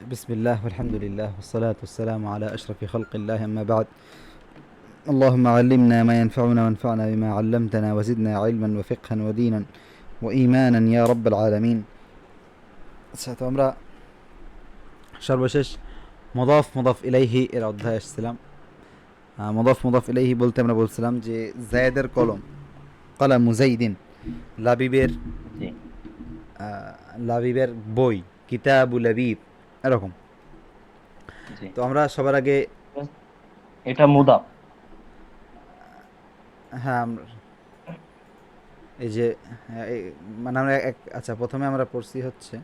بسم الله والحمد لله والصلاة والسلام على أشرف خلق الله أما بعد. اللهم علمنا ما ينفعنا وانفعنا بما علمتنا وزدنا علما وفقها ودينا وإيمانا يا رب العالمين. আচ্ছা, আমরা সর্বশেষ মুদাফ ইলাইহি এর অধ্যায় আসছিলাম। মুদাফ ইলাইহি বলতে আমরা বলছিলাম যে জায়েদের কলম, কলামু জাইদিন, লাবিবের জি লাবিবের বই, কিতাবু লাবিব, এরকম। জি তো আমরা সবার আগে এটা মুদাফ। হ্যাঁ এই যে মানে আমরা আচ্ছা, প্রথমে আমরা পড়ছি হচ্ছে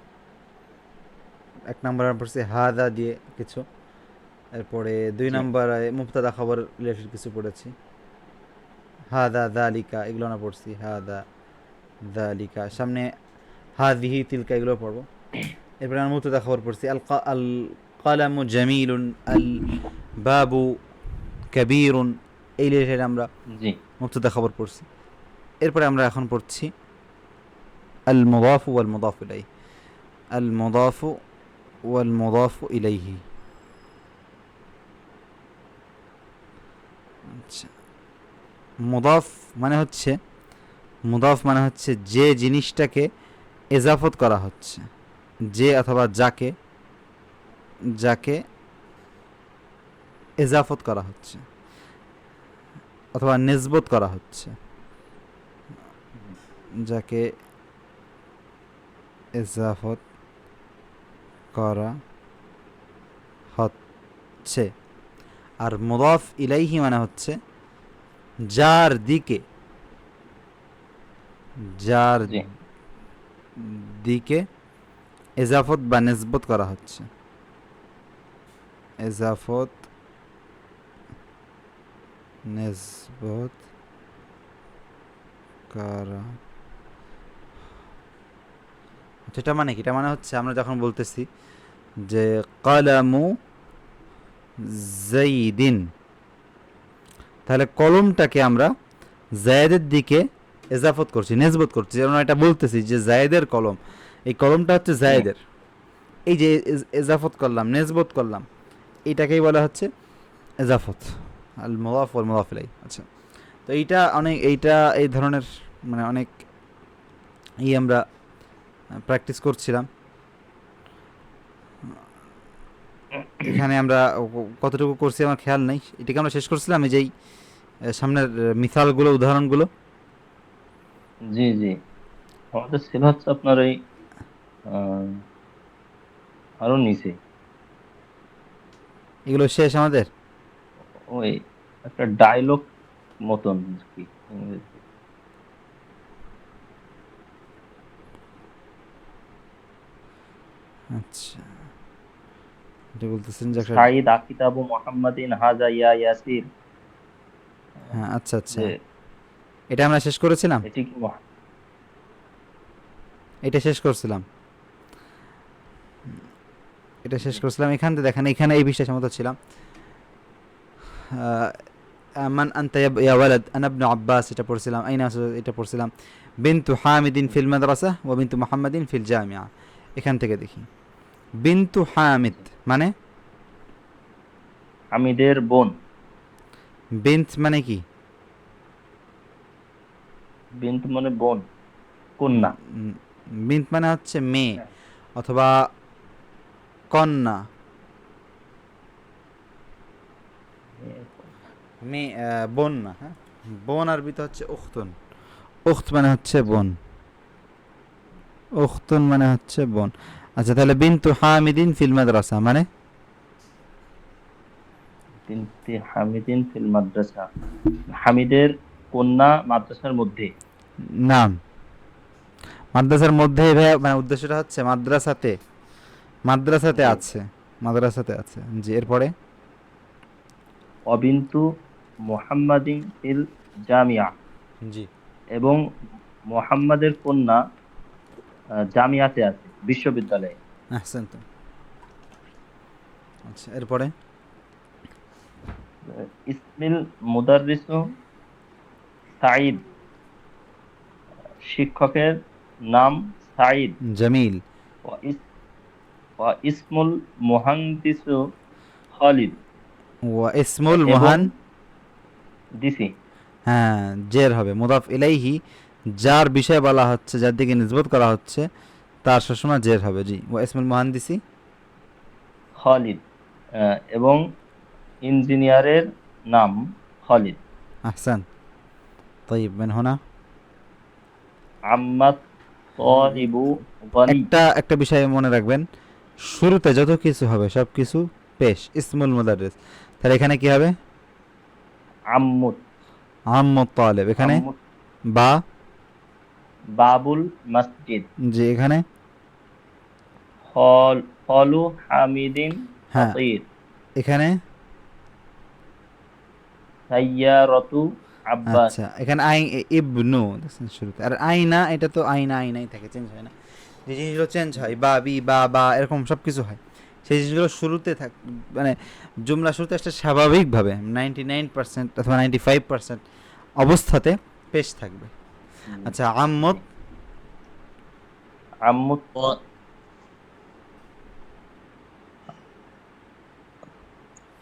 এক নম্বর আমরা পড়ছি হাদা দিয়ে কিছু, এরপরে দুই জি নম্বর মুবতাদা খবর রিলেটেড কিছু পড়েছি, হাদা দালিকা এগুলো আমরা পড়ছি, হাদা দালিকা, সামনে হাদিহি তিলকা এগুলো পড়বো। এরপরে আমরা মুবতাদা খবর পড়ছি আল কালামু জামিলুন, আল বাবু কবিরুন, এই রিলেটেড আমরা জি মুবতাদা খবর পড়ছি। এরপরে আমরা এখন পড়ছি আল মুদাফু ওয়াল মুদাফু ইলাইহি, আল মুদাফু ওয়াল মুদাফু ইলাইহি। আচ্ছা, মুদাফ মানে হচ্ছে যে জিনিসটাকে এজাফত করা হচ্ছে, যে অথবা যাকে এজাফত করা হচ্ছে অথবা নিসবত করা হচ্ছে, যাকে এজাফত করা হচ্ছে। আর মুদাফ ইলাইহি মানে হচ্ছে যার জি দিকে এজাফত বা নিসবত করা হচ্ছে, এজাফত নিসবত করা। এটা মানে কি? এটা মানে হচ্ছে আমরা যখন বলতেছি যে কলামু জাইদিন, তাহলে কলমটাকে আমরা জায়েদের দিকে এজাফত করছি, নিসবত করছি, যেমন এটা বলতেছি যে জায়েদের কলম, এই কলমটা হচ্ছে জি জায়েদের, এই যে এজাফত করলাম, নিসবত করলাম, এটাকেই বলা হচ্ছে এজাফত, আল মুদাফ ওয়াল মুদাফ ইলাইহি। আচ্ছা, তো এইটা এই ধরনের মানে অনেক আমরা প্র্যাকটিস করছিলাম। এখানে আমরা কতটুকু করছি আমার খেয়াল নেই, এটাকে আমরা শেষ করছিলাম এই যেই সামনের মিসালগুলো, উদাহরণগুলো। জি জি আমাদের ছিল হচ্ছে আপনার এই আহ, আরো নিচে এগুলো শেষ আমাদের। ওই একটা ডায়লগ মতন আর কি ইংরেজি। আচ্ছা, এটা বলতেছেন যে একটা, সাইদ আকিতাবু মোহাম্মদিন হাজা ইয়া ইয়াসির। হ্যাঁ আচ্ছা আচ্ছা, যে এটা আমরা শেষ করেছিলাম, এটি কি এটা শেষ করছিলাম, জি এখান থেকে দেখেন, এখানে এই বিশ্বাস মতো ছিলাম। মান আনতা ইয়া ওয়ালাদ আনা ইবনু আব্বাস, এটা পড়ছিলাম। আইনা এটা পড়ছিলাম। বিনতু হামিদিন ফিল মাদ্রাসা ওয়া বিনতু মুহাম্মাদিন ফিল জামিয়া। এখান থেকে দেখি বিনতু হামিদ জি মানে, হামিদের বোন। বিনত মানে কি? বিন্ত মানে বোন, কন্যা। বিনত মানে হচ্ছে মেয়ে হ্যাঁ অথবা কন্যা, মেয়ে, বোন না, হ্যাঁ বোন আরবিতে হচ্ছে উখতুন, উখত মানে হচ্ছে বোন, উখতুন মানে হচ্ছে বোন। আচ্ছা, তাহলে বিনতু হামিদিন ফিল মাদ্রাসা মানে বিনতে হামিদিন ফিল মাদ্রাসা, হামিদের কন্যা মাদ্রাসার মধ্যে। নাম, মাদ্রাসার মধ্যে মানে উদ্দেশ্যটা হচ্ছে মাদ্রাসাতে, মাদ্রাসাতে জি আছে, মাদ্রাসাতে আছে। জি, এরপরে অবিন্তু মোহাম্মদিন ফিল জামিয়া, জি, এবং মোহাম্মদের কন্যা জামিয়াতে আছে, বিশ্ববিদ্যালয়ে। আহসান তো। আচ্ছা, এরপরে ইসমিল মুদাররিসু সাঈদ, শিক্ষকের নাম সাঈদ। জামিল, ও ইস ওয়া ইসমুল মুহান্দিসু খালিদ, ওয়া ইসমুল এবং মুহান, দিসি হ্যাঁ জের হবে, মুদাফ ইলাইহি যার বিষয় বলা হচ্ছে, যার দিকে নিসবত করা হচ্ছে, তার সবসময় জের হবে। জি, ওয়া ইসমুল মুহান্দিসি খালিদ, এবং ইঞ্জিনিয়ারের নাম খালিদ। আহসান। طيب من هنا আম্মাত তালিবু গনি। একটা বিষয় মনে রাখবেন, শুরুতে যত কিছু হবে সব কিছু পেশ, ইসমুল মুদাররিস। তাহলে এখানে কি হবে? আম্মুত, আম্মুত তালেব, এখানে আম্মুত বা, বাবুল মসজিদ, জি এখানে, খলু হামিদিন হ্যাঁ ফাতির, এখানে, সাইয়ারতু আব্বাস। আচ্ছা এখানে ইবনু দেখছেন শুরুতে, আর আইনা এটা তো আইনা আইনাই থাকে, চেঞ্জ হয় না। যে জিনিসগুলো চেঞ্জ হয়, বা বি বা এরকম সব কিছু হয়, সেই জিনিসগুলো শুরুতে মানে জুমলা শুরুতে আসলে স্বাভাবিকভাবে 99% অথবা 95% অবস্থাতে পেশ থাকবে। আচ্ছা আম্মত, আম্মুত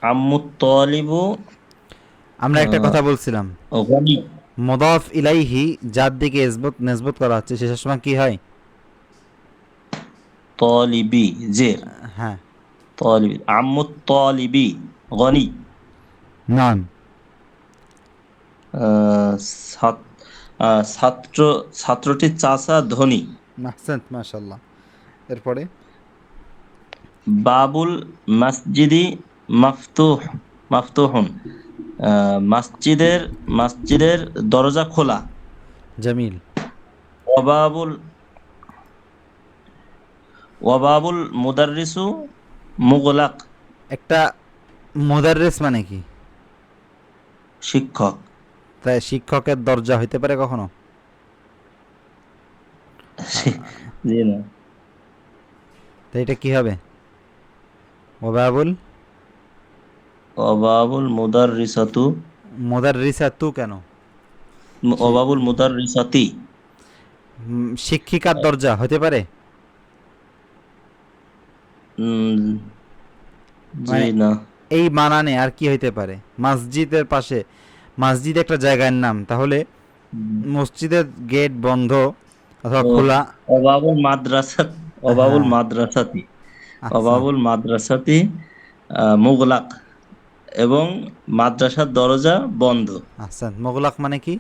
আম্মুত তালিবু আমরা একটা কথা বলছিলাম, গনি। মুদাফ ইলাইহি যার দিকে নিসবত করা হচ্ছে সে সময় কি হয়? তালিবি জের, হ্যাঁ তালিবি আম্মুত তালিবি গনি। নান, আহ, ছাত- ছাত্র ছাত্রটির চাচা ধনী। আহসান্ত মাশাআল্লাহ। এরপরে বাবুল মসজিদি মাফতুহ মাফতুহুন, মসজিদের মসজিদের দরজা খোলা। জামিল, ওয়াবাবুল ওয়াবাবুল মুদাররিসু মুগলাক, একটা মুদাররিস মানে কি? শিক্ষক। তাই শিক্ষকের দরজা হইতে পারে কখনো? জি না, তো এটা কি হবে? ওবাবুল ওয়াবাবুল মুদাররিসাতু, মুদাররিসা তু কেন? ওয়াবাবুল মুদাররিসাতি। শিক্ষিকার দরজা হতে পারে? উম, জি মানে না, এই বানানে আর কি হইতে পারে? মসজিদের পাশে, মসজিদ একটা জায়গার নাম, তাহলে মসজিদের গেট বন্ধ অথবা ও খোলা। ওয়াবাবুল মাদ্রাসাত, ওয়াবাবুল হ্যাঁ মাদ্রাসাতি, আহসান, ওয়াবাবুল মাদ্রাসাতি মুগলাক, এবং মাদ্রাসার দরজা বন্ধ। আহসান। মোগলাক মানে কি?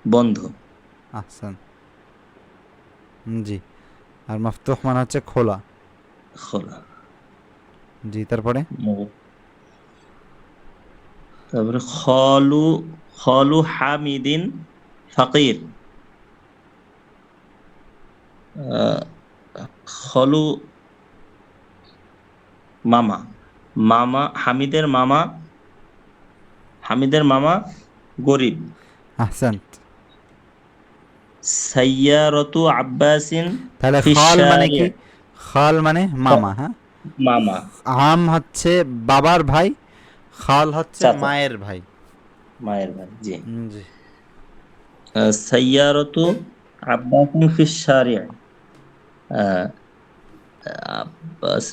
বন্ধ, আহসান, জি। আর মফতুহ মানে হচ্ছে খোলা। খোলা। জি তারপরে মু- তারপরে খলু, খলু হামিদিন ফাকির, আহ, খলু মামা, মামা হামিদের মামা, হামিদের মামা গরিব। আহসান। সাইয়ারতু আব্বাসিন তাহলে খাল মানে ফিশারিয়া, কি? খাল মানে মামা, হ্যাঁ। মামা আম হচ্ছে বাবার ভাই, খাল হচ্ছে চাচা, মায়ের ভাই। মায়ের ভাই। জি। জি সাইয়ারতু আব্বাসিন ফিশারিয়া,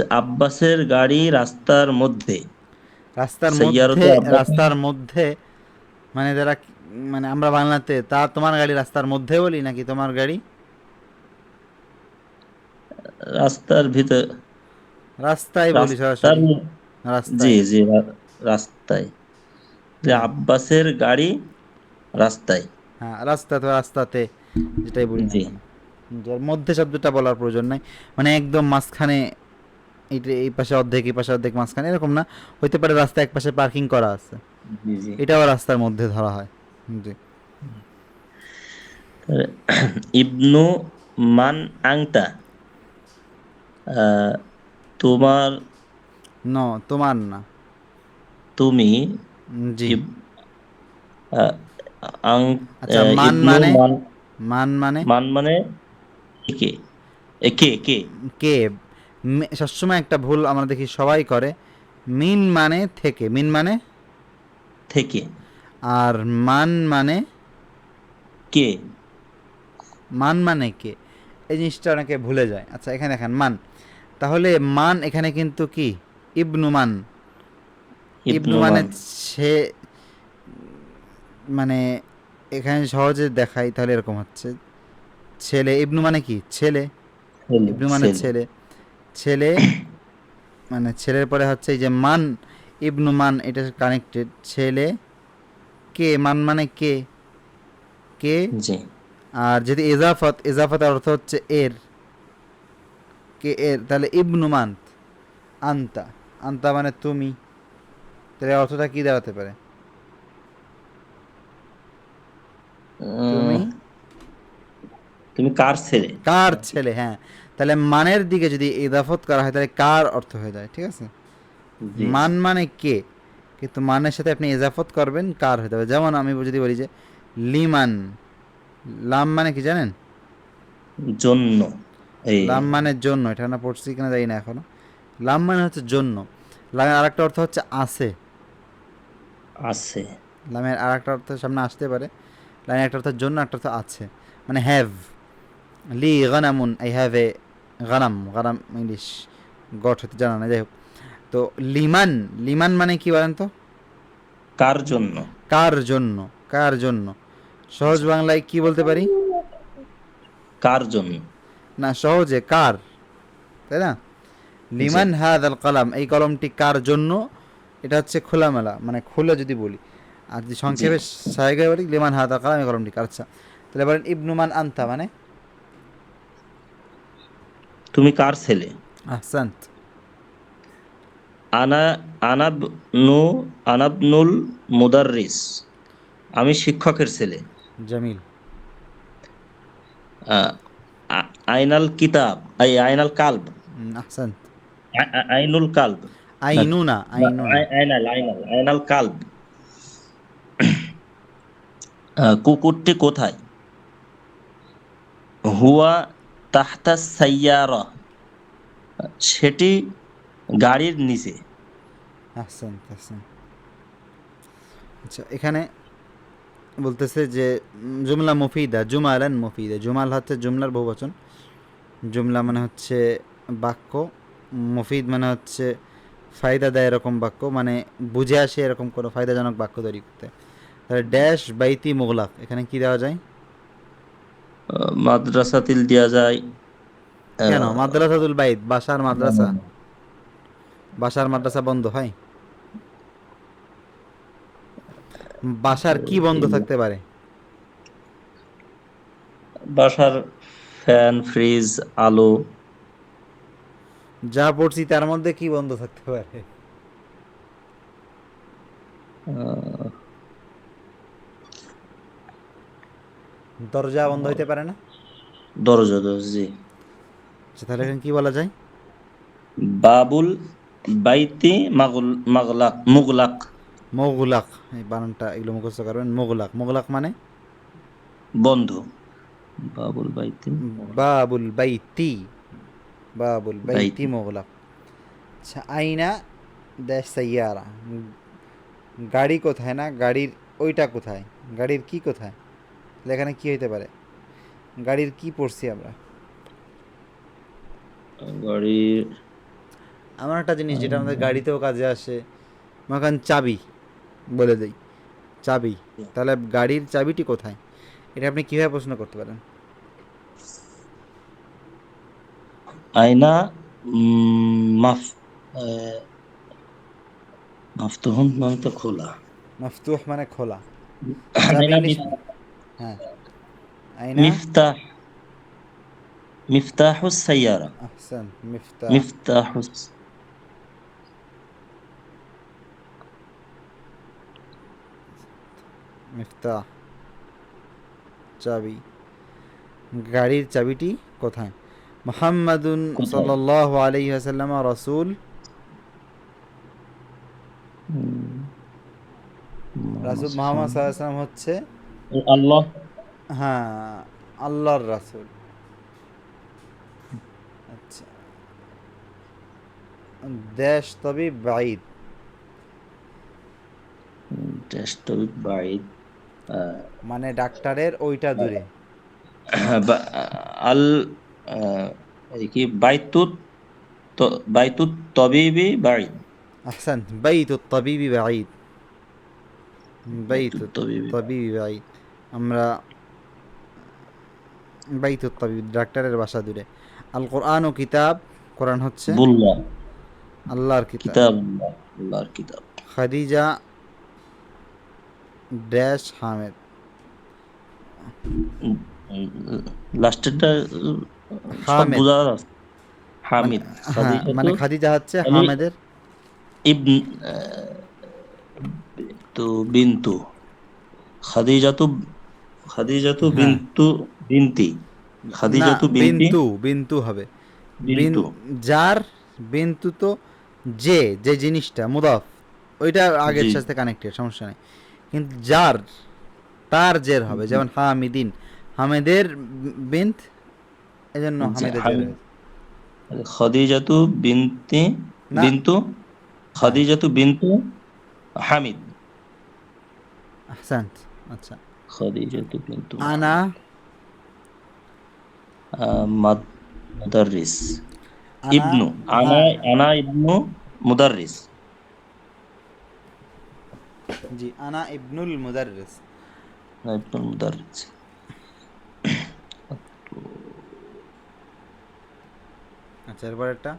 আব্বাসের গাড়ি রাস্তার মধ্যে। রাস্তার মধ্যে, সাইয়ারতু আব্বাসিন, রাস্তার মধ্যে মানে যারা, মানে আমরা বাংলাতে তা তোমার গাড়ি রাস্তার মধ্যে বলি নাকি তোমার গাড়ি? রাস্তার ভিতর, রাস্তায় বলি রাস্তার, সরাসরি, জি রাস্তায়। জি রাস্তায়, যে হুম, আব্বাসের গাড়ি রাস্তায়। হ্যাঁ রাস্তা তো রাস্তাতে, যেটাই বলি না জি কেন। যার মধ্যে শব্দটা বলার প্রয়োজন নাই, মানে একদম মাঝখানে, এইটা এই পাশে অর্ধেক এই পাশে অর্ধেক মাঝখানে এরকম না, হইতে পারে রাস্তায় এক পাশে পার্কিং করা আছে, জি জি। এটাও রাস্তার মধ্যে ধরা হয়। জি তাহলে ইবনু মান আংতা, আহ, তোমার, ন তোমার না। তুমি। জি ইব, আহ, আং, আচ্ছা মান ইবনু মানে, মান, মান মানে মান মানে কে, কে কে। কে। সবসময় একটা ভুল আমরা দেখি সবাই করে, মিন মানে থেকে, মিন মানে, থেকে, আর মান মানে, কে। মান মানে কে, এই জিনিসটা অনেকে ভুলে যায়। আচ্ছা এখানে দেখেন মান, তাহলে মান এখানে কিন্তু কি ইবনু মান, ইবনু ইবনু মানে মান সে, মানে এখানে সহজে দেখাই তাহলে এরকম হচ্ছে ছেলে, ইবনু মানে কি ছেলে, ছেলে ইবনু মানে ছেলে ছেলে, ছেলে মানে ছেলের পরে হচ্ছে এই যে মান, ইবনু মান এটা কানেক্টেড, ছেলে কে, মান মানে কে, কে। জি আর যদি ইজাফত, ইজাফতের অর্থ হচ্ছে এর, কে এর, তাহলে ইবনু মান আন্তা, আন্তা মানে তুমি, তাহলে অর্থটা কি দাঁড়াতে পারে? তুমি আহ, তুমি কার ছেলে কার নাকি? ছেলে, হ্যাঁ। তাহলে মানের দিকে যদি ইদাফত করা হয় তাহলে কার অর্থ হয়ে যায়, ঠিক আছে। জি মান জি মানে কে, কিন্তু মানের সাথে আপনি ইজাফত করবেন কার হতে হবে। যেমন আমি যদি বলি যে লিমান, লাম মানে কি জানেন? জন্য এই লাম মানে জন্য, এটা না পড়ছি কিনা জানি না এখনো। লাম মানে হচ্ছে জন্য, লামের আরেকটা অর্থ হচ্ছে আছে, আছে লামের আরেকটা অর্থ সামনে আসতে পারে, লামের একটা অর্থ জন্য, একটা অর্থ আছে, মানে হ্যাভ, লি গানামুন, আই হ্যাভ এ গানাম, গানাম ইংলিশ গট হতে জানা না, যাই হোক। তো লিমান, লিমান মানে কি বলেন তো? কার জন্য কার জন্য, কার জন্য, সহজ জি বাংলায় কি বলতে পারি? কার জন্য না সহজে কার, তাই না? জি লিমান হাদ আল কালাম, এই কলমটি কার জন্য, এটা হচ্ছে খোলামেলা, মানে খুলে যদি বলি। আর যদি জি সংক্ষেপে সায়গায় বলি লিমান হাদ আল কালাম, এই কলমটি কার। আচ্ছা, তাহলে বলেন ইবনুমান আন্তা মানে? তুমি কার ছেলে আহসান্ত। আনা আনাবনু আনাবনুল মুদাররিস আমি শিক্ষকের ছেলে জামিল। আহ, আইনাল কিতাব আইনাল কালব আহসান্ত। আইনুল কালব নাকি আইনুনা, না, আইনুনা। আইনাল কালব কুকুরটি কোথায় হুয়া তাহতা সাইয়ারা সেটি গাড়ির নিচে আহসান্ত, আহসান্ত। আচ্ছা, এখানে বলতেছে যে জুমলা মুফিদা, জুমালান মুফিদা, জুমাল হচ্ছে জুমলার বহুবচন, জুমলা মানে হচ্ছে বাক্য, মুফিদ মানে হচ্ছে ফায়দা দেয় এরকম বাক্য, মানে বুঝে আসে এরকম কোনো ফায়দাজনক বাক্য তৈরি করতে। তাহলে ড্যাশ বাইতি মোগলাক, এখানে কি দেওয়া যায়? মাদ্রাসাতিল দেওয়া যায় কেন আহ, মাদ্রাসাতুল বাইত, বাসার না, না, মাদ্রাসা, না। বাসার মাদ্রাসা বন্ধ হয়? বাসার কি বন্ধ থাকতে পারে? বাসার ফ্যান ফ্রিজ আলো যা পড়ছি তার মধ্যে কি বন্ধ থাকতে পারে? আহ, দরজা বন্ধ হইতে পারে না? দরজা জি আচ্ছা, তাহলে এখানে কি বলা যায়? বাবুল বাইতি মুগলাক মোগলাক, এই বানানটা এগুলো মুখস্থ করবেন। মোগলাক, মোগলাক মানে বন্ধ বাবুল বাইতি মুগলাক বাবুল বাইতি, বাবুল বাইতি বাইতি মোগলাক। আচ্ছা, আইনা দেশ সাইয়ারা, গাড়ি কোথায়, না গাড়ির ওইটা কোথায়, গাড়ির কি কোথায়, তাহলে এখানে কি হইতে পারে? গাড়ির কি পড়ছি আমরা? গাড়ির এমন একটা জিনিস যেটা আমাদের আহ, গাড়িতেও কাজে আসে, মনে করেন চাবি, বলে দেই চাবি, তাহলে গাড়ির চাবিটি কোথায়, এটা আপনি কীভাবে প্রশ্ন করতে পারেন? আয়না মাফ আহ, মাফতুহুন মানে তো খোলা মফতুহ মানে খোলা, চাবি আয়না নিস, হ্যাঁ, আইনা। মিফতাহ মিফতাহুস সাইয়ারা আহসান, মিফতাহ, মিফতাহুস মিফতাহ চাবি, গাড়ির চাবিটি কোথায়? মুহাম্মাদুন কোথায় সাল্লাল্লাহু আলাইহি ওয়াসাল্লাম রাসূল, রাসূল মুহাম্মদ সাল্লাল্লাহু আলাইহি ওয়াসাল্লাম হচ্ছে, আল্লাহ হ্যাঁ, আল্লাহর রাসূল। আচ্ছা, দেশ তবে বাইদ, টেস্টল বাইদ মানে ডাক্তারের ওইটা দূরে। আল আহ, এই কি বাইতুত তো বাইতুত তবিবি বাঈদ। আহসান, বাইতুত তাবিবি বাঈদ, বাইতুত বাইতুত তবিবি তাবিবি বাঈদ। আমরা বাইতুত তাবিব, ডাক্তারের বাসা দূরে। আল কোরআন ও কিতাব, কোরআন হচ্ছে বুল্লাহ, আল্লাহর কিতাব। কিতাবুল্লাহ, আল্লাহর কিতাব। খাদিজা ড্যাশ হামেদ, লাস্টেরটা সব হামেদ বোঝা যাচ্ছে। মানে, হামিদ, হ্যাঁ খাদিজাতু মানে খাদিজা হচ্ছে মানে হামেদের ইবন তো বিন্তু, খাদিজাতু, খাদিজাতু হ্যাঁ, বিন্তু, বিনতি, না খাদিজাতু বিনতি, বিন্তু, বিন্তু হবে বিন, বিন্তু। যার, বিন্তু তো যে, যে জিনিসটা মুদাফ, ওইটা আগের জি সাথে কানেক্টেড, সমস্যা নেই। কিন্তু যার, তার জের হবে, জি যেমন হামিদিন, হামেদের বিন্ত, এজন্য জি হামেদের জের হামিদ, হয়েছে। খাদিজাতু বিনতি, না, বিন্তু, হ্যাঁ, খাদিজাতু বিন্তু হামিদ, আহসান্ত। আচ্ছা, খাদিজাতু বিন্তু আনা, মুহাম্মদ। মুদাররিস, আনা, ইবনু, আনা, হ্যাঁ আনা ইবনু মুদাররিস। জি, আনা ইবনুল মুদাররিস। না, ইবনুল মুদাররিস। আচ্ছা, এরপর একটা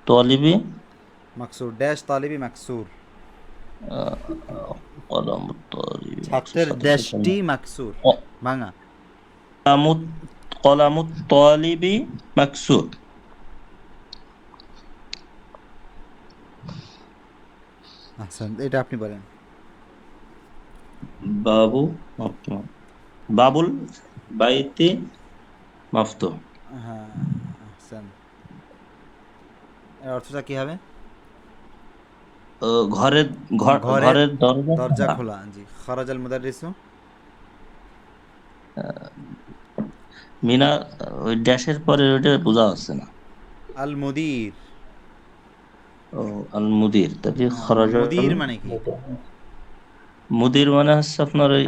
তলিবি, মাকসুর ড্যাশ তালিবি মাকসুর, কলম তলিবি মাকসুর ছাত্রের সাথে ড্যাশটি মাকসুর, ভাঙা। কলামুত, কলামুত তলিবি মাকসুর। আচ্ছা, এটা আপনি বলেন। বাবু মাফতুহ, বাবুল বাইতে মাফতুহ। হ্যাঁ, আহসান। এর অর্থটা কি হবে? ঘরের, ঘরের ঘরের দরজা দরজা খোলা। খোলা। জি, খরাজাল মুদাররিসু, মিনা, ওই ড্যাশের পরে ওইটা বোঝা যাচ্ছে না। আল মুদির। ও, আল মুদির, তাহলে হ্যাঁ, খরাজাল মুদির মানে কি? মুদির মানে হচ্ছে আপনার ওই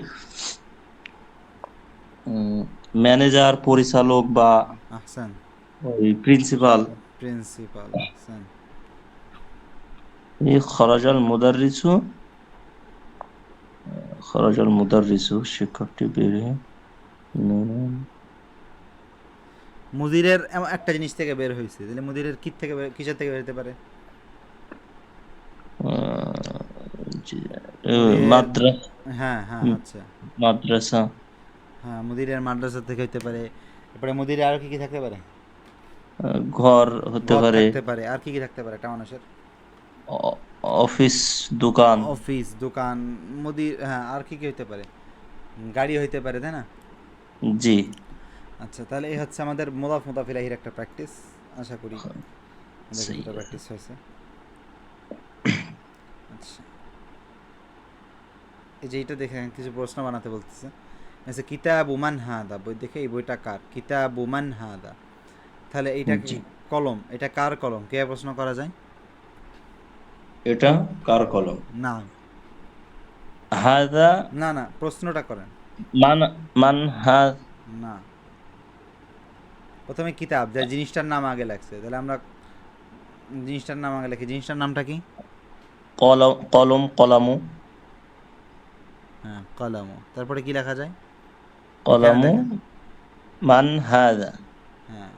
ম্যানেজার, পরিচালক বা আহসান, ওই প্রিন্সিপাল। প্রিন্সিপাল। আহসান। এই খরাজাল মুদাররিসু, খরাজাল মুদাররিসু শিক্ষকটি বেরিয়ে মুদিরের এমন একটা জিনিস থেকে বের হয়েছে, তাহলে মুদিরের কি থেকে কিসের থেকে বের হতে পারে? মুদিরের, মাদ্রাসা, হ্যাঁ হ্যাঁ, আচ্ছা, মাদ্রাসা, হ্যাঁ মুদিরের মাদ্রাসা থেকে হতে পারে। এরপরে মুদিরে আরো কি কি থাকতে পারে? ঘর হতে ঘর পারে, থাকতে পারে। আর কি কি থাকতে পারে একটা মানুষের? অ- অফিস, দোকান। অফিস, দোকান, মুদির, হ্যাঁ আর কি কি হইতে পারে? গাড়ি হইতে পারে, তাই না? জি, আচ্ছা, তাহলে এই হচ্ছে আমাদের মুদাফ মুদাফ ইলাহির একটা প্র্যাকটিস। আশা করি আমাদের সেই কিছুটা আছে। প্র্যাকটিস হয়েছে। আচ্ছা, এই যে এইটা দেখে কিছু প্রশ্ন বানাতে বলতেছে। আচ্ছা, কিতাব উমান হাদা, বই দেখে এই বইটা কার? কিতাব উমান হাদা, তাহলে এইটা কি জি, কলম? এটা কার কলম? কে প্রশ্ন করা যায়? এটা কার কলম? না, হাদা, না না, প্রশ্নটা করেন। মান, মান হাদ, না, প্রথমে কিতাব, যে জিনিসটার নাম আগে লাগছে, তাহলে আমরা জিনিসটার নাম আগে লিখি। জিনিসটার নামটা কি? কলম, কলম, কলামু, হ্যাঁ, কলামও। তারপরে কি লেখা যায় এখানে কলামু, দেখেন? মান হাদা। হ্যাঁ,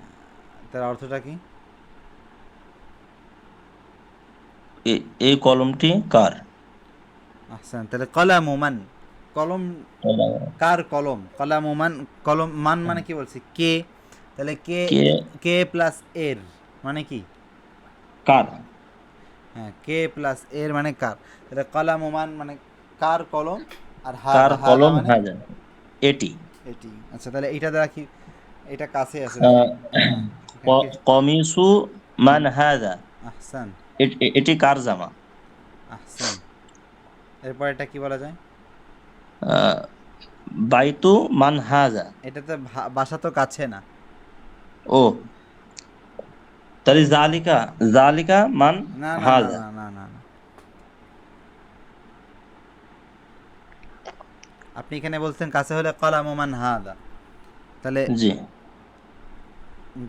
তার অর্থটা কি? এই কলমটি কার? আহসান, তাহলে কলাম ওমান, কলম কলাম, কার কলম? কলাম ওমান, কলম মান মানে কি বলছি? কে, তাহলে কে, কে, কে প্লাস এর মানে কি? কার, হ্যাঁ, কে প্লাস এর মানে কার। তাহলে কলাম ওমান মানে কার কলম, আর কার হাদা, হাদা কলম মানে হাদা, এটি। এটি। আচ্ছা, তাহলে এটা দ্বারা কি, এটা কাছে আছে দেখেন। হ্যাঁ, এখানে কি? কমিসু মান হাদা, আহসান, এটি কার জামা? আহসান। এরপর এটা কি বলা যায়? আহ, বাইতু মান হাজা। এটা তো বাসা তো কাছে না। ও, তাহলে জালিকা, জালিকা মান না না না হাজা। না না না না। আপনি এখানে বলছেন কাছে হলে কলাম ওমান হাদা, তাহলে জি,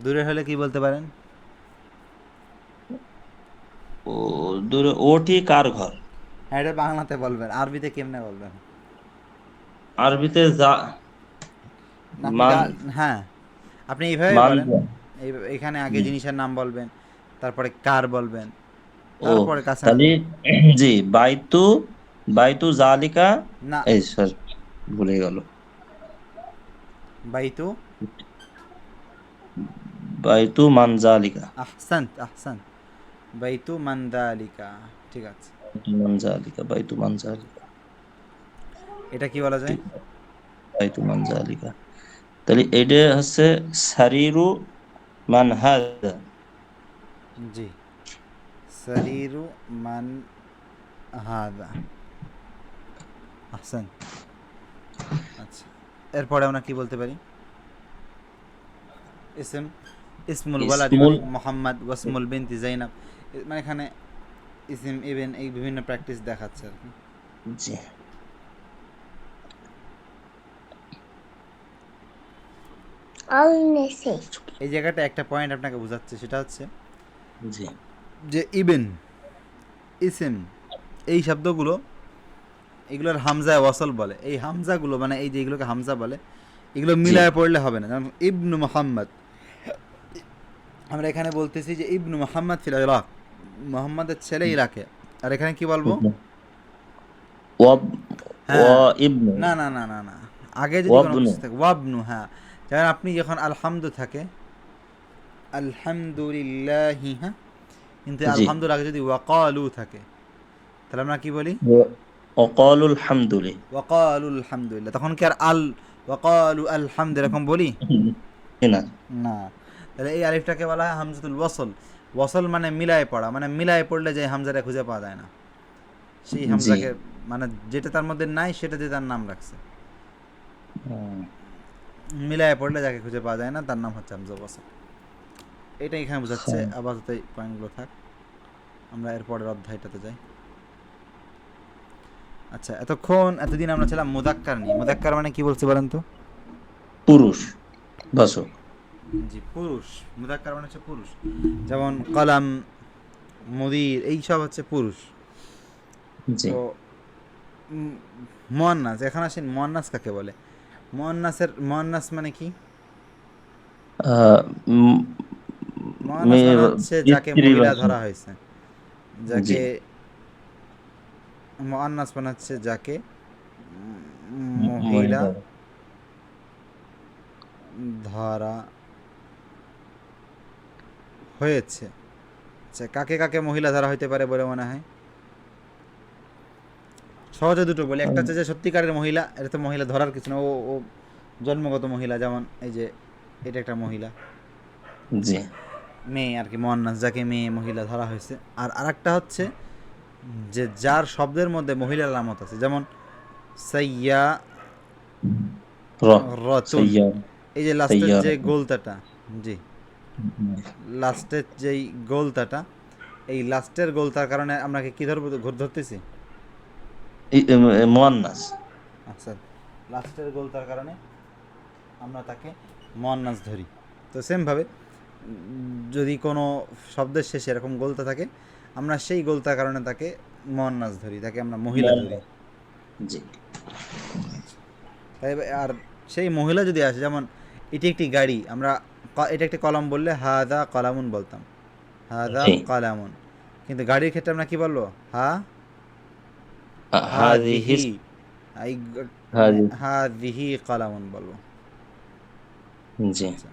দূরে হলে কি বলতে পারেন? ও দূরে, ওটি কার ঘর? হ্যাঁ, এটা বাংলাতে বলবেন, আরবিতে কেমনে বলবেন? আরবিতে যা না, আপনি মান হ্যাঁ, আপনি এইভাবে মান বলেন। এখানে আগে জি। জিনিসের নাম বলবেন, তারপরে কার বলবেন, ও তারপরে কাছে তাহলে আসবেন। জি, বাইতু বাইতু জালিকা, না, এই স্যার ভুলে গেল। বাইতু, বাইতু মান জালিকা। আহসান্ত আহসান্ত, বাইতু মান্দালিকা। ঠিক আছে, বাইতু মান জালিকা, বাইতু মান জালিকা। এটা কি বলা যায়? ঠিক, বাইতু মান জালিকা। তাহলে এটা হচ্ছে সারিরু মান হাদা। জি, শরীরু মান হাদা, আহসান। আচ্ছা, এরপরে আমরা কি বলতে পারি? ইসম, ইসমুল ওয়ালাদি ইসমুল মোহাম্মদ, ওয়াসমুল বিনতি জাইনাব। মানে এখানে ইসিম ইবেন এই বিভিন্ন প্র্যাকটিস দেখাচ্ছে আর কি। জি এই জায়গাটা একটা পয়েন্ট আপনাকে বোঝাচ্ছে, সেটা হচ্ছে জি যে ইবেন, ইসিম, এই শব্দগুলো, এগুলোর হামজায় ওয়াসল বলে। এই হামজাগুলো মানে এই যে এগুলোকে হামজা বলে, এগুলো জি মিলায় পড়লে হবে না। যেমন ইবনু মোহাম্মদ, আমরা এখানে বলতেছি যে ইবনু মোহাম্মদ ফিল ইরাক, মোহাম্মদের ছেলে ইরাকে। আর এখানে কি বলবো? ওয়াব, হ্যাঁ, ইবনু, না না না না না, আগে যদি কোনো ওয়াবনু। কিছু থাকে ওয়াবনু, হ্যাঁ। যেমন আপনি যখন আলহামদু থাকে, আলহামদুলিল্লাহি, হ্যাঁ, কিন্তু জি, আলহামদুল আগে যদি ওয়াকালু থাকে, তাহলে আমরা কি বলি? ওয়াকালুল হামদুলি। ওয়াকালু আলহামদুলিল্লাহ, তখন কি আর আল ওয়াকালু আলহামদু এরকম বলি? না। না। তাহলে এই আলিফটাকে বলা হয় হামজাতুল ওয়াসল। ওয়াসল মানে মিলায় পড়া, মানে মিলায় পড়লে যে হামজাটা খুঁজে পাওয়া যায় না, সেই জি হামজাকে, মানে যেটা তার মধ্যে নাই সেটা দিয়ে তার নাম রাখছে। হুম, মিলায় পড়লে যাকে খুঁজে পাওয়া যায় না তার নাম হচ্ছে হামজা ওয়াসল। এটা এখানে বোঝাচ্ছে। হ্যাঁ। আপাতত এই পয়েন্টগুলো থাক, আমরা এরপরের অধ্যায়টাতে যাই। আচ্ছা, এতদিন আমরা ছিলাম মুদাক্কার নিয়ে। মুদাক্কার মানে কি বলছি বলেন তো? পুরুষ বাচক। জি, পুরুষ। মুদাক্কার মানে হচ্ছে পুরুষ। যেমন কলাম, মুদির, এই সব হচ্ছে পুরুষ। জি তো মুয়ান্নাস, এখন আসেন মুয়ান্নাস কাকে বলে? মুয়ান্নাস মানে কি? আহ, উম, মুয়ান্নাস মেয়ে মানে হচ্ছে যাকে স্ত্রী মহিলা বাচক। ধরা হয়েছে। জি যাকে মুয়ান্নাস মানে হচ্ছে যাকে মহিলা মহিলা। ধরা হয়েছে। আচ্ছা, কাকে কাকে মহিলা ধরা হইতে পারে বলে মনে হয়? সহজে দুটো বলি। একটা হচ্ছে যে সত্যিকারের মহিলা, এটা তো মহিলা ধরার কিছু না, ও ও জন্মগত মহিলা। যেমন এই যে এটা একটা মহিলা, জি মেয়ে আর কি, মুয়ান্নাস, যাকে মেয়ে মহিলা ধরা হয়েছে। আর আরেকটা হচ্ছে যে যার শব্দের মধ্যে মহিলার আলামত আছে, যেমন সাইয়া র রতুন। সাইয়ার, এই যে লাস্টের সাইয়ার। যে গোলতাটা, জি, লাস্টের যেই গোলতাটা, এই লাস্টের গোলতার কারণে আমরা কি ধরবো, ধরতেছি? মুয়ান্নাস। আচ্ছা, লাস্টের গোলতার কারণে আমরা তাকে মুয়ান্নাস ধরি। তো সেমভাবে যদি কোনো শব্দের শেষে এরকম গোলতা থাকে, আমরা সেই গোলতার কারণে তাকে মুয়ান্নাস ধরি, তাকে আমরা মহিলা ধরি। মুয়ান্নাস। জি তাই আর সেই মহিলা যদি আসে, যেমন এটি একটি গাড়ি, আমরা এটা একটি কলম বললে হাদা কলামুন বলতাম, হাদা জি কলামুন। কিন্তু গাড়ির ক্ষেত্রে আমরা কি বলবো? হাদিহি, হাদিহি, এই মানে হাদি। হাদিহি কলামুন বলবো। জি আচ্ছা,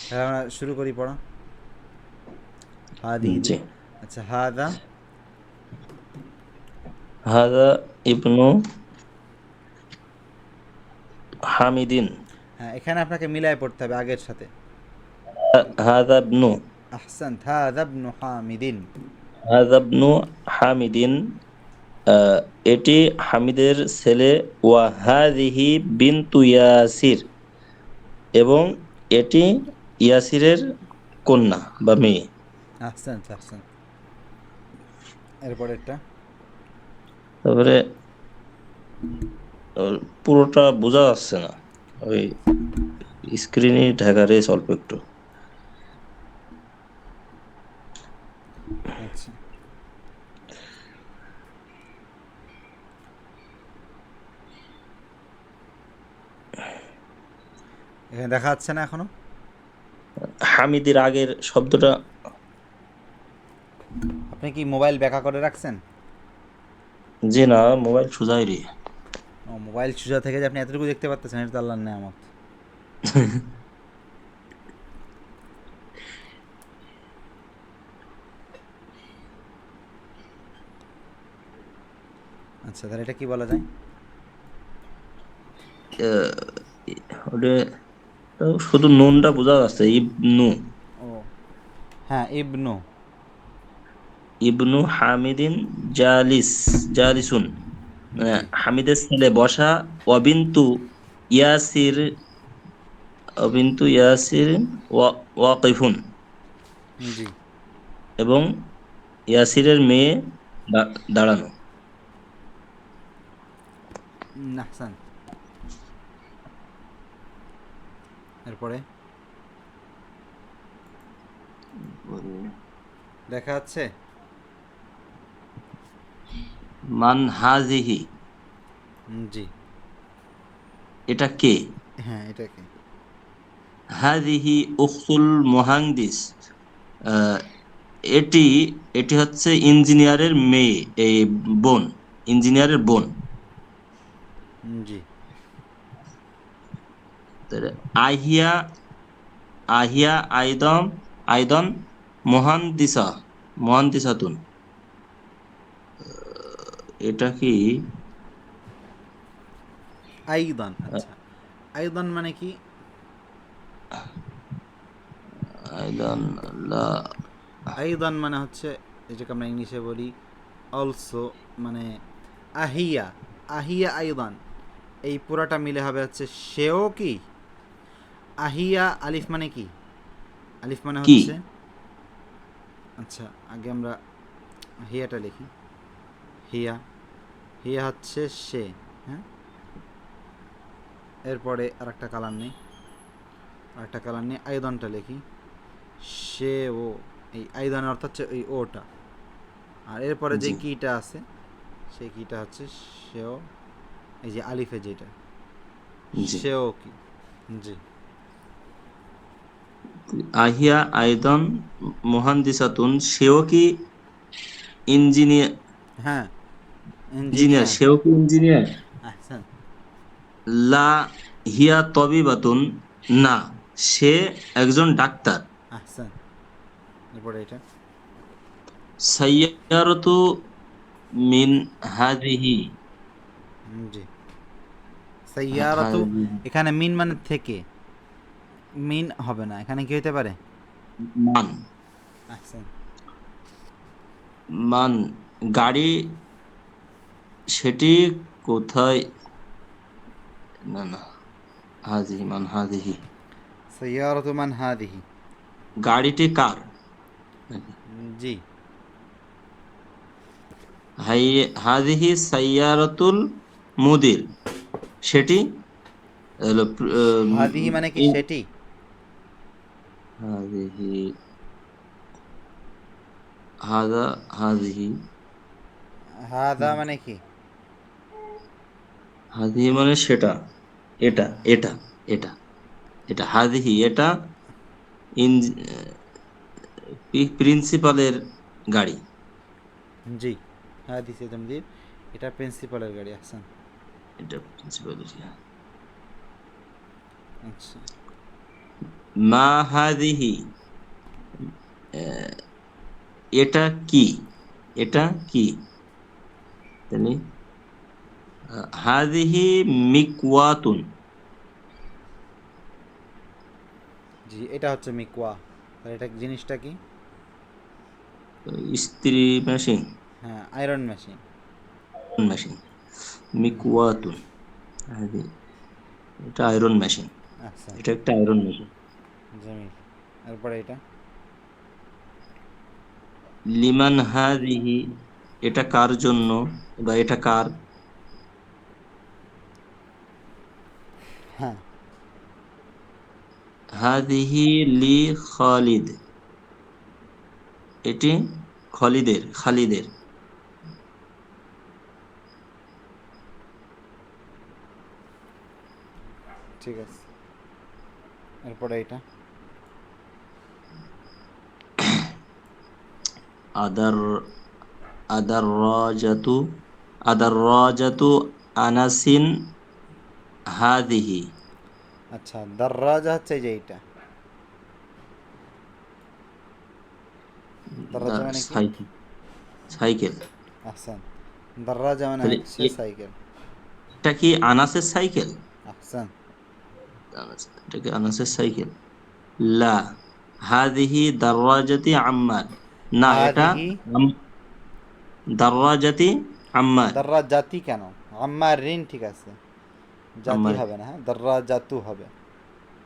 তাহলে আমরা শুরু করি পড়া। হাদিহি জি। দিয়ে। আচ্ছা, হাদা, হাদা ইবনু হামিদিন। হ্যাঁ, এখানে আপনাকে মিলায় পড়তে হবে আগের সাথে। হাদা ইবনু, আহসান্ত, হাদা ইবনু হামিদিন। হাদা ইবনু হামিদিন। আহ, এটি হামিদের ছেলে। ওয়া হাদিহি বিনতু ইয়াসির, এবং এটি ইয়াসিরের কন্যা বা মেয়ে। আহসান্ত আহসান্ত, এরপরেরটা। তারপরে পুরোটা বোঝা যাচ্ছে না। ওই স্ক্রিনে ঢাকা রে অল্প একটু। আচ্ছা, এখানে দেখা যাচ্ছে না এখনো? হামিদের আগের শব্দটা। আপনি কি মোবাইল ব্যাকা করে রাখছেন? যে না, মোবাইল সোজাই রে। ও, মোবাইল সোজা থেকে যে আপনি এতটুকু দেখতে পাচ্ছেন, এটা তো আল্লাহর নেয়ামত। আচ্ছা, তাহলে এটা কি বলা যায়? আহ, ওটা তো শুধু নুনটা বোঝা যাচ্ছে, ইবনু। ও হ্যাঁ, ইবনু। ইবনু হামিদিন জালিসুন, মানে জি হামিদের ছেলে বসা। অবিন্তু ইয়াসির অবিন্তু ইয়াসির ওয়াকিফুন, জি। এবং ইয়াসিরের মেয়ে দাঁড়ানো। আহসান। এরপরে দেখা যাচ্ছে? মান হাজিহি, জি। এটা কে? হ্যাঁ, এটা কি? হাজিহি উখতুল মুহান্দিস, আহ, এটি এটি হচ্ছে ইঞ্জিনিয়ারের মেয়ে, এই বোন, ইঞ্জিনিয়ারের বোন। জি তাহলে আহিয়া আহিয়া আইদম আইদন মহান্দিসা মহান্দিসাতুন, এটা কি? আইদান। আহ, আচ্ছা, আইদান মানে কি? আইদন লা। আইদান মানে হচ্ছে, যেটাকে আমরা ইংলিশে বলি অলসো, মানে আহিয়া। আহিয়া আইদান, এই পুরাটা মিলে হবে হচ্ছে সেও কি। আহিয়া আলিফ মানে কি? আলিফ মানে কি? হচ্ছে, আচ্ছা আগে আমরা হিয়াটা লিখি। হিয়া, হিয়া হচ্ছে সে। হ্যাঁ, এরপরে আর একটা কালার নেই, আর একটা কালার নেই। আইদনটা লিখি, সে ও। এই আইদনের অর্থ হচ্ছে ওই ওটা। আর এরপরে যে জি কিটা আছে, সেই কিটা হচ্ছে সেও। এই যে আলিফে যেটা, জি। সেও কি। জি আহিয়া আইদন মুহান্দিসাতুন, সেও কি ইঞ্জিনিয়ার? হ্যাঁ, ইঞ্জিনিয়ার, ইঞ্জিনিয়ার। সেও কি ইঞ্জিনিয়ার? আহসান। লা হিয়া তবিবাতুন, না, সে একজন ডাক্তার। আহসান। এরপরে এটা। সাইয়ারতু মিন হাদিহি জি। সাইয়ারাতু, এখানে মিন মানে থেকে, মিন হবে না, এখানে কি হতে পারে? মান আহসান। মান গাড়ি, সেটি কোথায়? না না, হাজিহি মান হাজিহি, সাইয়ারাতু মান হাদিহি। গাড়িটি কার? জি হাই হাজিহি সাইয়ারাতুল মুদির, সেটি হলো হাদিহি মানে কি সেটি? হাজিহি হাদা হাজিহি হাদা মানে কি? হাদিহি মানে সেটা, এটা এটা এটা এটা হাদিহি, এটা প্রিন্সিপালের গাড়ি। জি, হাদিসে তামদিদ, এটা প্রিন্সিপালের গাড়ি। আহসান। এটা প্রিন্সিপালের। আচ্ছা, মা হাদিহি, এটা কি? এটা কি? তাহলে হাদিহি মিকওয়াতুন, জি, এটা হচ্ছে মিকওয়া। তাহলে এটা জিনিসটা কি? ইস্ত্রি মেশিন, হ্যাঁ, আয়রন মেশিন। মেশিন মিকওয়াতুন। হাদিহি, এটা আয়রন মেশিন, আহসান। এটা একটা আয়রন মেশিন। জমিল। এরপরে এটা। লিমান হাদিহি, এটা কার জন্য, বা এটা কার? হ্যাঁ, হাদিহি লি খালিদ, এটি খালিদের। ঠিক আছে, এরপরে এটা আদার আদাররাজাতু আদাররাজাতু আনাসিন হাদিহি। আচ্ছা, দররাজা হচ্ছে এই যে এইটা। দররাজা মানে কি? Cycle, cycle. আহসান। দররাজা মানে তাহলে হচ্ছে সাইকেল। এটা কি আনাসের সাইকেল? আহসান। এটা কি আনাসের সাইকেল? লা হাদিহি দাররাজাতি আম্মার। না, এটা হাদিহি দাররাজাতি আম্মার। দররাজাতি কেন? আম্মার ঋণ ঠিক আছে, জাতি আম্মার হবে না, হ্যাঁ দররাজাতু হবে।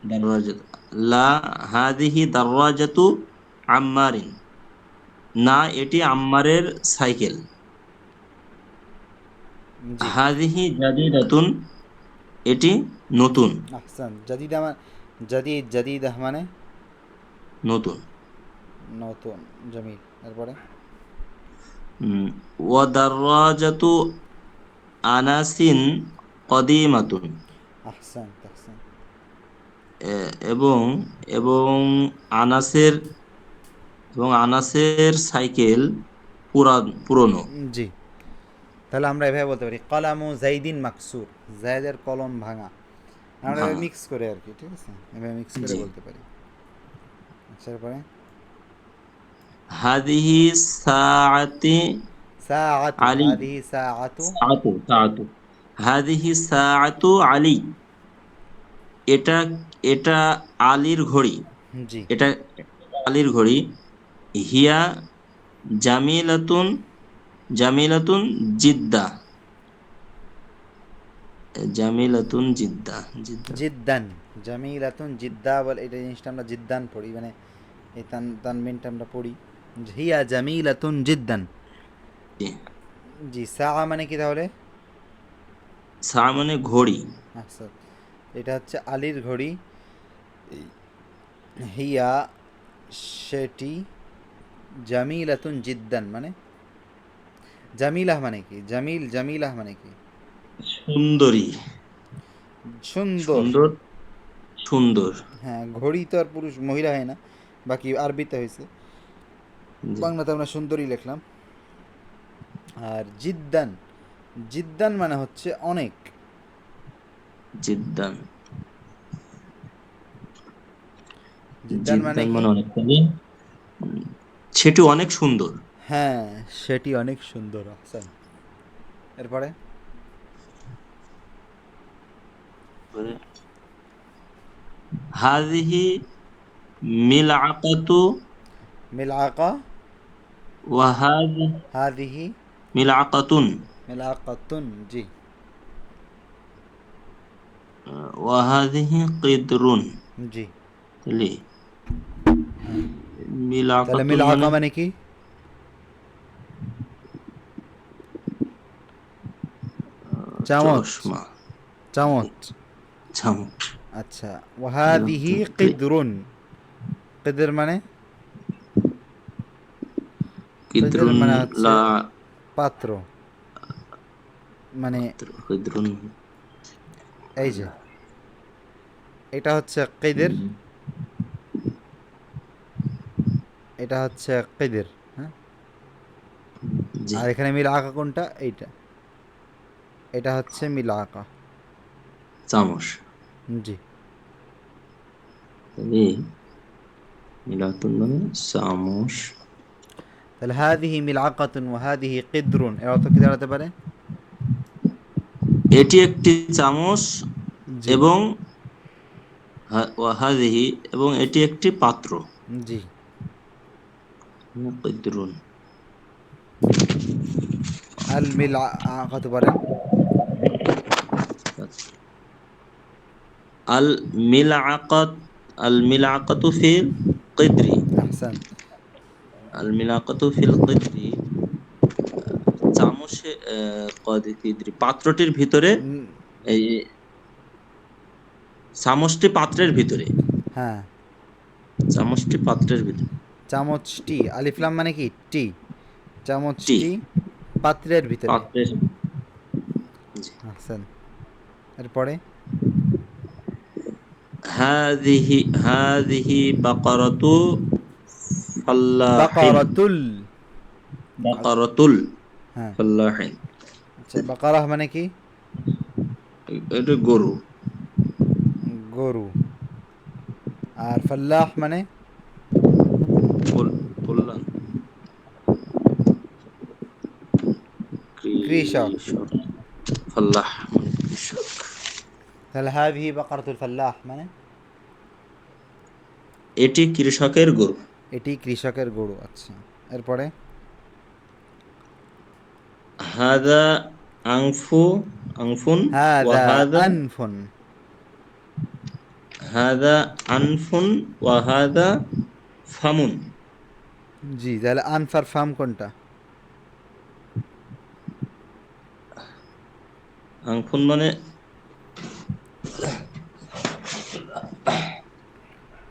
দাররাজাত, লা হাদিহি দাররাজাতু আম্মারিন। না, এটি আম্মারের সাইকেল। জি। হাদিহি জাদিদাতুন, এটি নতুন। আহসান। জাদিদা মানে জাদিদা মানে নতুন। নতুন। জমিল। এরপরে ওয়া দাররাজাতু আনাসিন কদিমাতুন। আহসান আহসান। এবং এবং আনাসের আনাসের সাইকেল পুরনো। জি। তাহলে আমরা এভাবে বলতে পারি কলামু জাইদিন মাকসুর, জায়দের কলম ভাঙা। আমরা এভাবে ভাঙা। মিক্স করে আর কি, ঠিক আছে, এভাবে মিক্স করে জি। বলতে পারি। আচ্ছা, এরপরে হাদিহি সাআতি সাআতু, আলী। হাদিহি সাআতু। সাআতু হাদিহি সাআতু আলী। এটা এটা আলীর ঘড়ি। জি। এটা আলীর ঘড়ি। হিয়া জামিলাতুন জামিলাতুন জিদ্দা। জামিলাতুন জিদ্দা। জিদ্দা। জিদ্দান। জামিলাতুন জিদ্দা বলে, এটা জিনিসটা আমরা জিদ্দান পড়ি, মানে এই তানবিনটা আমরা পড়ি। হিয়া জামিলাতুন জিদ্দান। জি। জি। সা মানে কি তাহলে? সা মানে ঘড়ি। আচ্ছা, এটা হচ্ছে আলীর ঘড়ি। হিয়া সেটি, জামিলাতুন জিদ্দান মানে জামিলাহ মানে কি? জামিলাহ মানে কি? সুন্দরী। সুন্দর। সুন্দর। সুন্দর। হ্যাঁ, ঘড়ি তো আর পুরুষ মহিলা হয় না, বাকি আরবিতে হয়েছে, জি। বাংলাতে আমরা সুন্দরী লিখলাম। আর জিদ্দান, জিদ্দান মানে হচ্ছে অনেক। জিদ্দান। জিদ্দান মানে জিদ্দান কি? মানে অনেক, তবে সেটি অনেক সুন্দর। হ্যাঁ, সেটি অনেক সুন্দর। আহসান। এরপরে হাদিহি মিলআকাতু মিলআকা। ওয়াহাদি হাদিহি মিলআকাতুন মিলআকাতুন। জি। ওয়াহাদিহি কিদরুন। জি। তাহলে তাহলে মিলআকাতুন মিলআকা মানে মানে কি? চামচ। চশমা। চামচ। চামচ। আচ্ছা। ওয়াহাদিহি কিদরুন। কিদর মানে? কিদর কিদরুন মানে হচ্ছে লা পাত্র, মানে কিদরুন। এই যে এটা হচ্ছে কিদর, এটা হচ্ছে কিদর। হ্যাঁ। জি। আর এখানে মিল আঁকা কোনটা? এইটা, এটা হচ্ছে মিল আঁকা। চামচ। জি। তাহলে মিলাতুন মানে চামচ। তাহলে হাদিহি মিল আকাতুন ওয়া হাদিহি কিদরুন, এর অর্থ কি দাঁড়াতে পারে? এটি একটি চামচ, জি। এবং ওয়াহাদিহি, এবং এটি একটি পাত্র। জি। কিদরুন। আল মিল আকাতু পারেন। আল মিলআকাত আল মিলআকাতু ফিল কিদরি। আহসান। আল মিলআকাতু ফিল কিদরি, চামচে কিদরি পাত্রটির ভিতরে, উম, এই চামচটি পাত্রের ভিতরে। হ্যাঁ, চামচটি পাত্রের ভিতরে। চামচটি আলিফলাম মানে কি টি, টি চামচটি পাত্রের ভিতরে। পাত্রের। জি। আহসান। এরপরে হাদিহি বাকারাতু ফাল্লাহিন। বাকারাতুল। বাকারাতুল হ্যাঁ, ফাল্লাহিন। আচ্ছা বাকারাহ মানে কি? এটা গরু। গরু। আর ফাল্লাহ মানে? কল্যাণ। কৃষক। কৃষক। ফাল্লাহ মানে কৃষক। তাহলে হাদিহি বাকারাতুল ফাল্লাহ মানে এটি কৃষকের গরু। এটি কৃষকের গরু। আচ্ছা, এরপরে হাদা আংফু আংফুন হাদা ওয়াহাদা। আনফুন। হাদা আনফুন ওয়াহাদা ফামুন। জি, তাহলে আনফার ফার্ম কোনটা? আংফুন মানে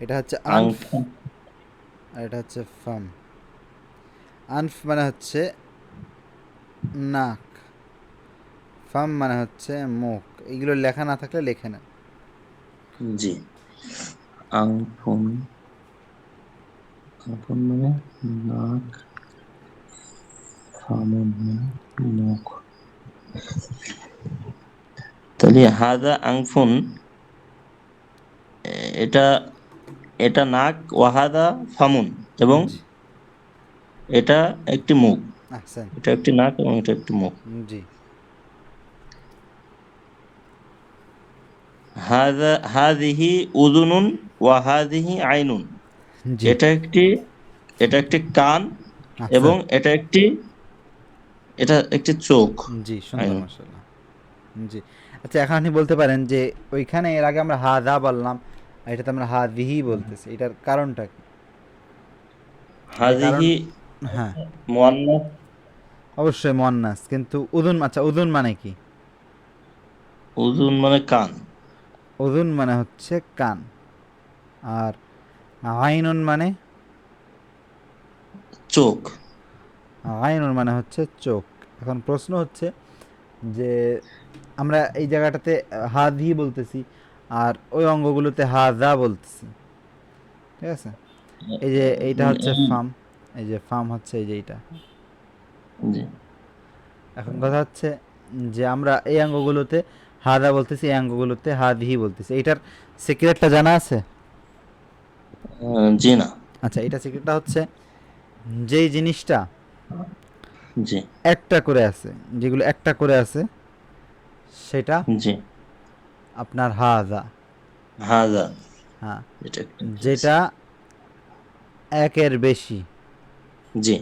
এটা হচ্ছে আনফ, আংফুন। আর এটা হচ্ছে ফার্ম। আনফ মানে হচ্ছে নাক, ফার্ম মানে হচ্ছে মুখ। এগুলো লেখা না থাকলে লেখে না। জি। আংফুন। আংফুন মানে নাক। ফামুন মানে মুখ। তাহলে হাদা আংফুন, এটা এটা নাক, ওয়াহাদা ফামুন, এবং জি, এটা একটি মুখ। আহসান। এটা একটি নাক এবং এটা একটি মুখ। জি, হাদিহি উযুনুন ওয়াহাদিহি আইনুন। জি, এটা একটি এটা একটি কান, এবং আহসান। এটা একটি চোখ। জি, সুন্দর আইনুন। মাশাআল্লাহ। জি। আচ্ছা, এখন আপনি বলতে পারেন যে ওইখানে এর আগে আমরা হাদা বললাম, আর এটাতে আমরা হাদিহি বলতেছি, এটার কারণটা কি? এটা কারণ, হাদিহি হ্যাঁ, মুয়ান্নাস। অবশ্যই মুয়ান্নাস, কিন্তু উযুন, আচ্ছা উযুন মানে কি? উযুন মানে কান। উযুন মানে হচ্ছে কান, আর আইনুন মানে? চোখ। আইনুন মানে হচ্ছে চোখ। এখন প্রশ্ন হচ্ছে যে আমরা এই জায়গাটাতে হাদি বলতেছি, আর ওই অঙ্গগুলোতে হাজা বলতেছি, ঠিক আছে? এই যে এইটা হচ্ছে ফার্ম, এই যে ফার্ম হচ্ছে এই যে এইটা। জি। এখন কথা হচ্ছে যে আমরা এই অঙ্গগুলোতে হাদা বলতেছি, এই অঙ্গগুলোতে হাদিহি বলতেছি। এইটার সিক্রেটটা জানা আছে? জি না। আচ্ছা, এটা সিক্রেটটা হচ্ছে যেই জিনিসটা জি। একটা করে আছে, যেগুলো একটা করে আছে সেটা জি। আপনার হাজা। হাদা। হ্যাঁ, এটা একটা যেটা একের বেশি, জি।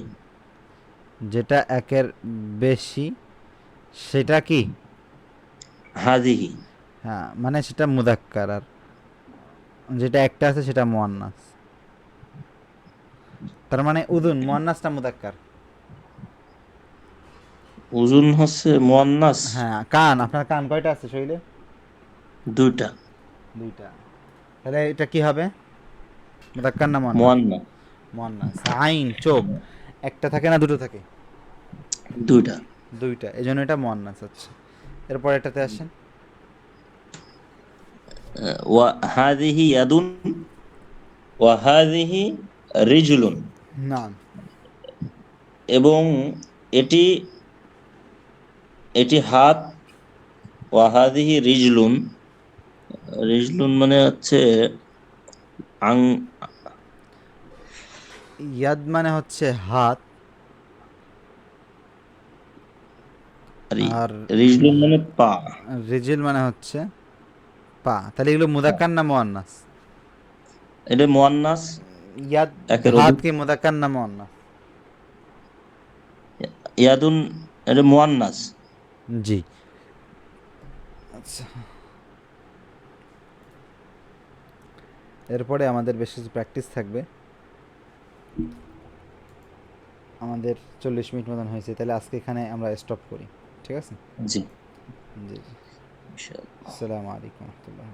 যেটা একের বেশি সেটা কি? হাদিহি। হ্যাঁ, মানে সেটা মুদাক্কার, আর যেটা একটা আছে সেটা মুয়ান্নাস। তার মানে উদুন মুয়ান্নাসটা মুদাক্কার। উযুন হচ্ছে মুয়ান্নাস। হ্যাঁ, কান, আপনার কান কয়টা আছে শরীরে? দুইটা। দুইটা। তাহলে এটা কি হবে, মুদাক্কার না মুয়ান্নাস? মুয়ান্নাস। মুয়ান্নাস। আইন চোখ, একটা থাকে না দুটো থাকে? দুইটা। দুইটা, এই জন্য এটা মুয়ান্নাস। আচ্ছা, এরপর এটাতে আসেন। ওয়া হাদিহি ইয়াদুন ওয়া হাদিহি রিজলুন। না, এবং এটি এটি হাত। ওয়া হাদিহি রিজলুন। রিজলুন মানে হচ্ছে আং। ইয়াদ মানে হচ্ছে হাত, আর রিজলুন মানে পা। রিজিল মানে হচ্ছে পা। তাহলে এগুলো মুদাক্কার না মুয়ান্নাস? এটা মুয়ান্নাস। ইয়াদ, একের হাত অধিক। কি মুদাক্কার না মুয়ান্নাস? ইয়াদুন, এটা মুয়ান্নাস। জি। আচ্ছা, এরপরে আমাদের বেশ কিছু প্র্যাকটিস থাকবে। আমাদের 40 মিনিট মতন হয়েছে, তাহলে আজকে এখানে আমরা স্টপ করি, ঠিক আছে? জি। জি জি। ইনশাআল্লাহ। আসসালামু আলাইকুম রহমতুল্লাহ।